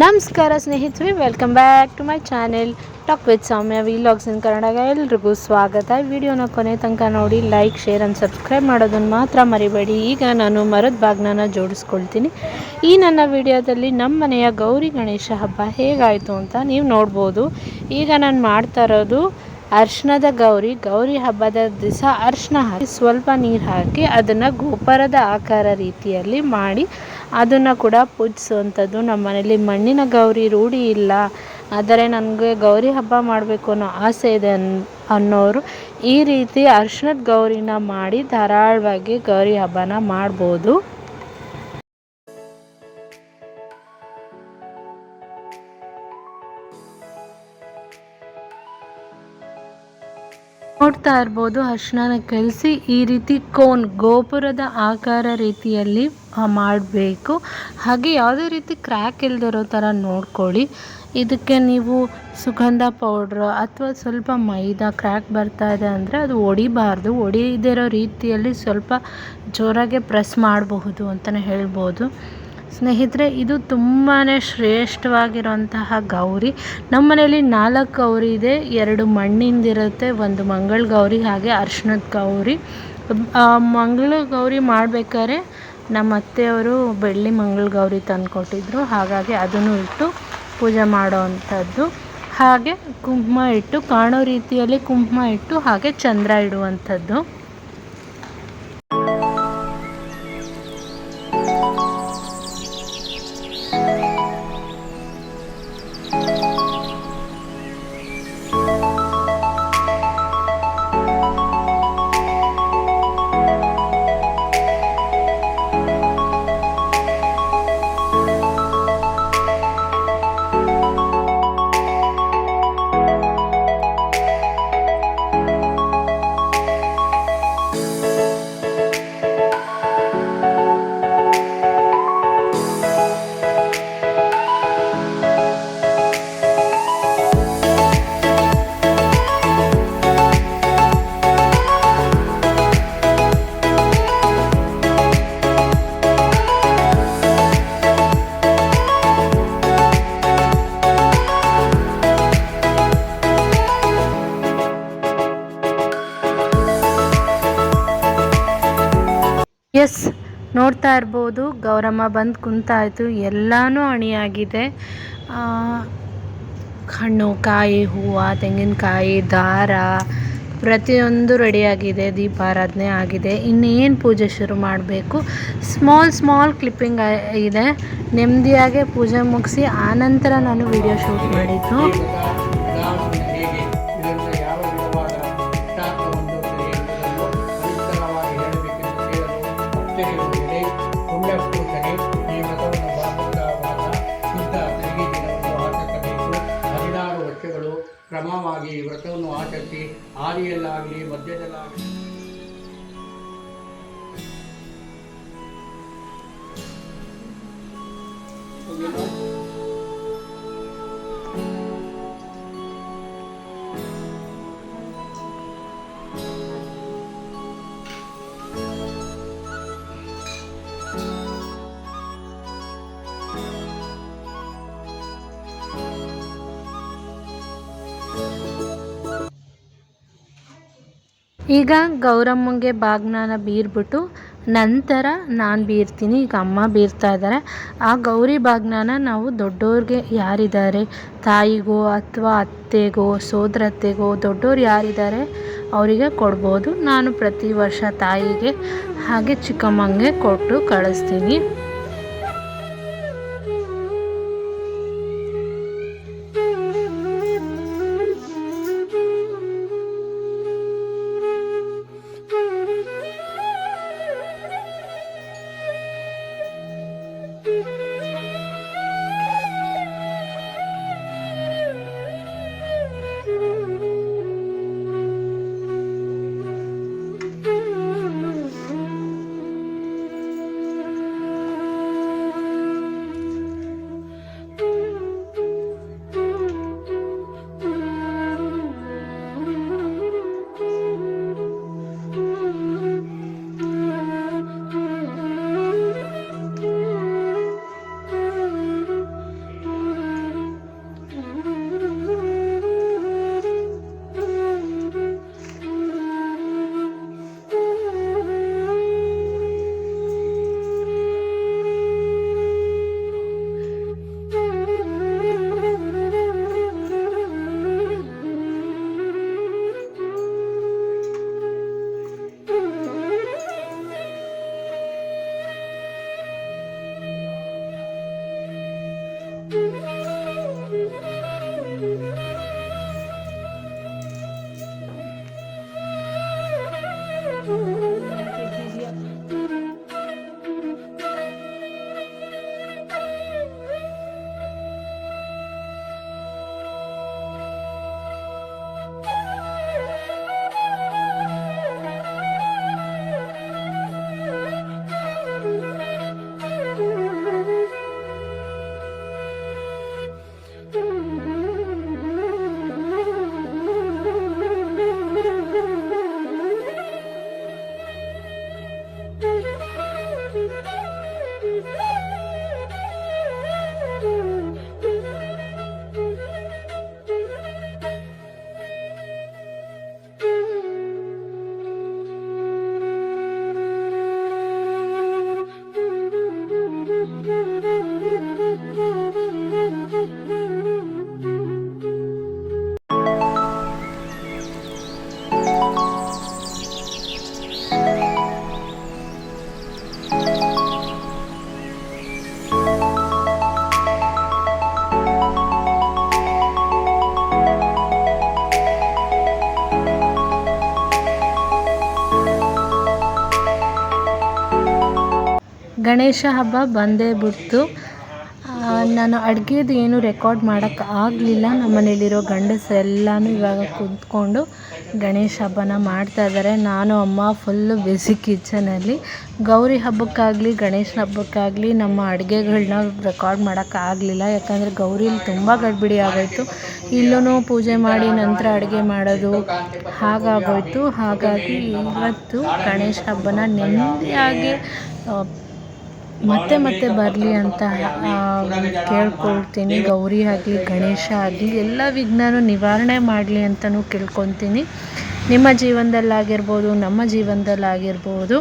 ನಮಸ್ಕಾರ ಸ್ನೇಹಿತರೆ, welcome back to my channel talk with Soumya vlogs in Kannada. ಎಲ್ರಿಗೂ ಸ್ವಾಗತ. ವಿಡಿಯೋನ ಕೊನೆ ತನಕ ನೋಡಿ, ಲೈಕ್, ಶೇರ್ ಆ್ಯಂಡ್ ಸಬ್ಸ್ಕ್ರೈಬ್ ಮಾಡೋದನ್ನು ಮಾತ್ರ ಮರಿಬೇಡಿ. ಈಗ ನಾನು ಮರದ ಬಾಗ್ನನ ಜೋಡಿಸ್ಕೊಳ್ತೀನಿ. ಈ ನನ್ನ ವಿಡಿಯೋದಲ್ಲಿ ನಮ್ಮ ಮನೆಯ ಗೌರಿ ಗಣೇಶ ಹಬ್ಬ ಹೇಗಾಯಿತು ಅಂತ ನೀವು ನೋಡ್ಬೋದು. ಈಗ ನಾನು ಮಾಡ್ತಾ ಇರೋದು ಅರ್ಶಿಣದ ಗೌರಿ ಹಬ್ಬದ ದಿವಸ ಅರ್ಶಿಣ ಹಾಕಿ ಸ್ವಲ್ಪ ನೀರು ಹಾಕಿ ಅದನ್ನು ಗೋಪುರದ ಆಕಾರ ರೀತಿಯಲ್ಲಿ ಮಾಡಿ ಅದನ್ನು ಕೂಡ ಪೂಜಿಸುವಂಥದ್ದು. ನಮ್ಮ ಮನೇಲಿ ಮಣ್ಣಿನ ಗೌರಿ ರೂಢಿ ಇಲ್ಲ, ಆದರೆ ನನಗೆ ಗೌರಿ ಹಬ್ಬ ಮಾಡಬೇಕು ಅನ್ನೋ ಆಸೆ ಇದೆ ಅನ್ನೋರು ಈ ರೀತಿ ಅರ್ಶಿಣದ ಗೌರಿನ ಮಾಡಿ ಧಾರಾಳವಾಗಿ ಗೌರಿ ಹಬ್ಬನ ಮಾಡ್ಬೋದು. ನೋಡ್ತಾ ಇರ್ಬೋದು, ಅರ್ಶಿಣನ ಕಲಸಿ ಈ ರೀತಿ ಗೋಪುರದ ಆಕಾರ ರೀತಿಯಲ್ಲಿ ಮಾಡಬೇಕು. ಹಾಗೆ ಯಾವುದೇ ರೀತಿ ಕ್ರ್ಯಾಕ್ ಇಲ್ದಿರೋ ಥರ ನೋಡ್ಕೊಳ್ಳಿ. ಇದಕ್ಕೆ ನೀವು ಸುಗಂಧ ಪೌಡ್ರ್ ಅಥವಾ ಸ್ವಲ್ಪ ಮೈದಾ ಕ್ರ್ಯಾಕ್ ಬರ್ತಾ ಇದೆ ಅಂದರೆ ಅದು ಒಡಿಬಾರ್ದು. ಒಡಿದಿರೋ ರೀತಿಯಲ್ಲಿ ಸ್ವಲ್ಪ ಜೋರಾಗೆ ಪ್ರೆಸ್ ಮಾಡಬಹುದು ಅಂತಲೇ ಹೇಳ್ಬೋದು. ಸ್ನೇಹಿತರೆ, ಇದು ತುಂಬಾ ಶ್ರೇಷ್ಠವಾಗಿರುವಂತಹ ಗೌರಿ. ನಮ್ಮ ಮನೇಲಿ 4 ಗೌರಿ ಇದೆ. 2 ಮಣ್ಣಿಂದಿರುತ್ತೆ, 1 ಮಂಗಳ ಗೌರಿ, ಹಾಗೆ ಅರ್ಶಿಣದ ಗೌರಿ. ಮಂಗಳ ಗೌರಿ ಮಾಡಬೇಕಾದ್ರೆ ನಮ್ಮ ಅತ್ತೆಯವರು ಬೆಳ್ಳಿ ಮಂಗಳ ಗೌರಿ ತಂದುಕೊಟ್ಟಿದ್ರು, ಹಾಗಾಗಿ ಅದನ್ನು ಇಟ್ಟು ಪೂಜೆ ಮಾಡೋ ಅಂಥದ್ದು. ಹಾಗೆ ಕುಂಕುಮ ಇಟ್ಟು ಕಾಣೋ ರೀತಿಯಲ್ಲಿ ಕುಂಕುಮ ಇಟ್ಟು ಹಾಗೆ ಚಂದ್ರ ಇಡುವಂಥದ್ದು. ಎಸ್, ನೋಡ್ತಾ ಇರ್ಬೋದು, ಗೌರಮ್ಮ ಬಂದು ಕುಂತಾಯಿತು. ಎಲ್ಲನೂ ಅಣಿಯಾಗಿದೆ. ಹಣ್ಣು, ಕಾಯಿ, ಹೂವು, ತೆಂಗಿನಕಾಯಿ, ದಾರ ಪ್ರತಿಯೊಂದು ರೆಡಿಯಾಗಿದೆ. ದೀಪಾರಾಧನೆ ಆಗಿದೆ. ಇನ್ನೇನು ಪೂಜೆ ಶುರು ಮಾಡಬೇಕು. ಸ್ಮಾಲ್ ಕ್ಲಿಪ್ಪಿಂಗ್ ಇದೆ. ನೆಮ್ಮದಿಯಾಗೆ ಪೂಜೆ ಮುಗಿಸಿ ಆನಂತರ ನಾನು ವಿಡಿಯೋ ಶೂಟ್ ಮಾಡಿದ್ದು. ಕ್ರಮವಾಗಿ ವ್ರತವನ್ನು ಆಚರಿಸಿ ಆದಿಯಲ್ಲಾಗಲಿ ಮಧ್ಯದಲ್ಲಾಗಲಿ ಈಗ ಗೌರಮ್ಮಂಗೆ ಬಾಗ್ನಾನ ಬೀರ್ಬಿಟ್ಟು ನಂತರ ನಾನು ಬೀರ್ತೀನಿ. ಈಗ ಅಮ್ಮ ಬೀರ್ತಾ ಇದ್ದಾರೆ. ಆ ಗೌರಿ ಬಾಗ್ನಾನ ನಾವು ದೊಡ್ಡೋರಿಗೆ ಯಾರಿದ್ದಾರೆ, ತಾಯಿಗೋ ಅಥವಾ ಅತ್ತೆಗೋ ಸೋದರತ್ತೆಗೋ ದೊಡ್ಡೋರು ಯಾರಿದ್ದಾರೆ ಅವರಿಗೆ ಕೊಡ್ಬೋದು. ನಾನು ಪ್ರತಿ ವರ್ಷ ತಾಯಿಗೆ ಹಾಗೆ ಚಿಕ್ಕಮ್ಮಂಗೆ ಕೊಟ್ಟು ಕಳಿಸ್ತೀನಿ. ಗಣೇಶ ಹಬ್ಬ ಬಂದೇ ಬಿಡ್ತು. ನಾನು ಅಡುಗೆದು ಏನು ರೆಕಾರ್ಡ್ ಮಾಡೋಕ್ಕೆ ಆಗಲಿಲ್ಲ. ನಮ್ಮ ಮನೇಲಿರೋ ಗಂಡಸರೆಲ್ಲನೂ ಇವಾಗ ಕುಂತ್ಕೊಂಡು ಗಣೇಶ ಹಬ್ಬನ ಮಾಡ್ತಾಯಿದ್ದಾರೆ. ನಾನು ಅಮ್ಮ ಫುಲ್ಲು ಬಿಸಿ ಕಿಚನಲ್ಲಿ. ಗೌರಿ ಹಬ್ಬಕ್ಕಾಗಲಿ ಗಣೇಶನ ಹಬ್ಬಕ್ಕಾಗಲಿ ನಮ್ಮ ಅಡುಗೆಗಳನ್ನ ರೆಕಾರ್ಡ್ ಮಾಡೋಕ್ಕಾಗಲಿಲ್ಲ. ಯಾಕಂದರೆ ಗೌರಿಲಿ ತುಂಬ ಗಡಿಬಿಡಿ ಆಗೋಯಿತು. ಇಲ್ಲೂ ಪೂಜೆ ಮಾಡಿ ನಂತರ ಅಡುಗೆ ಮಾಡೋದು ಹಾಗಾಗೋಯಿತು. ಹಾಗಾಗಿ ಇವತ್ತು ಗಣೇಶ ಹಬ್ಬನ ನೆಮ್ಮದಿಯಾಗಿ ಮತ್ತೆ ಬರಲಿ ಅಂತ ಕೇಳ್ಕೊಳ್ತೀನಿ. ಗೌರಿ ಆಗಲಿ ಗಣೇಶ ಆಗಲಿ ಎಲ್ಲ ವಿಘ್ನನೂ ನಿವಾರಣೆ ಮಾಡಲಿ ಅಂತಲೂ ಕೇಳ್ಕೊತೀನಿ. ನಿಮ್ಮ ಜೀವನದಲ್ಲಾಗಿರ್ಬೋದು, ನಮ್ಮ ಜೀವನದಲ್ಲಾಗಿರ್ಬೋದು.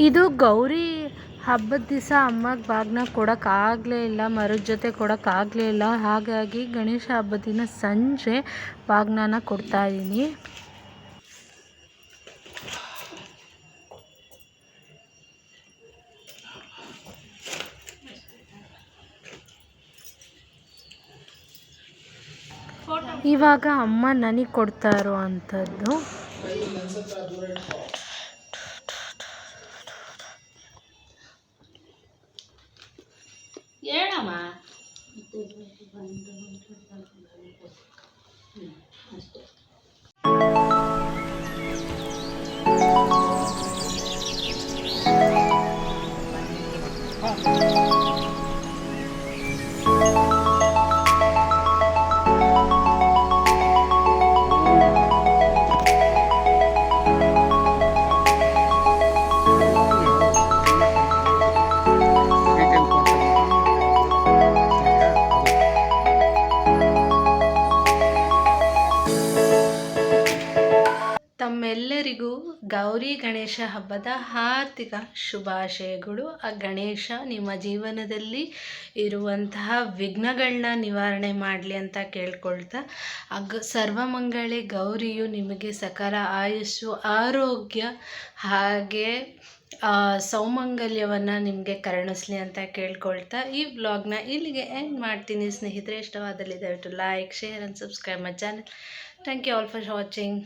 ಇದು ಗೌರಿ ಹಬ್ಬದ ದಿವಸ ಅಮ್ಮಗೆ ಬಾಗಿನ ಕೊಡೋಕ್ಕಾಗಲೇ ಇಲ್ಲ, ಮರದ ಜೊತೆ ಕೊಡೋಕ್ಕಾಗಲೇ ಇಲ್ಲ. ಹಾಗಾಗಿ ಗಣೇಶ ಹಬ್ಬದ ದಿನ ಸಂಜೆ ಬಾಗಿನ ಕೊಡ್ತಾಯಿದ್ದೀನಿ. ಇವಾಗ ಅಮ್ಮ ನನಗೆ ಕೊಡ್ತಾ ಇರೋ ಅಂಥದ್ದು. ಹೇಳಮ್ಮ. ತಮ್ಮೆಲ್ಲರಿಗೂ ಗೌರಿ ಗಣೇಶ ಹಬ್ಬದ ಹಾರ್ದಿಕ ಶುಭಾಶಯಗಳು. ಆ ಗಣೇಶ ನಿಮ್ಮ ಜೀವನದಲ್ಲಿ ಇರುವಂತಹ ವಿಘ್ನಗಳನ್ನ ನಿವಾರಣೆ ಮಾಡಲಿ ಅಂತ ಕೇಳ್ಕೊಳ್ತಾ, ಸರ್ವಮಂಗಳೆ ಗೌರಿಯು ನಿಮಗೆ ಸಕಲ ಆಯುಸ್ಸು, ಆರೋಗ್ಯ ಹಾಗೆ ಸೌಮಂಗಲ್ಯವನ್ನು ನಿಮಗೆ ಕರುಣಿಸ್ಲಿ ಅಂತ ಕೇಳ್ಕೊಳ್ತಾ ಈ ವ್ಲಾಗ್ನ ಇಲ್ಲಿಗೆ ಎಂಡ್ ಮಾಡ್ತೀನಿ ಸ್ನೇಹಿತರೆ. ಇಷ್ಟವಾದಲ್ಲಿ ದಯವಿಟ್ಟು like, share and subscribe my channel. Thank you all for watching.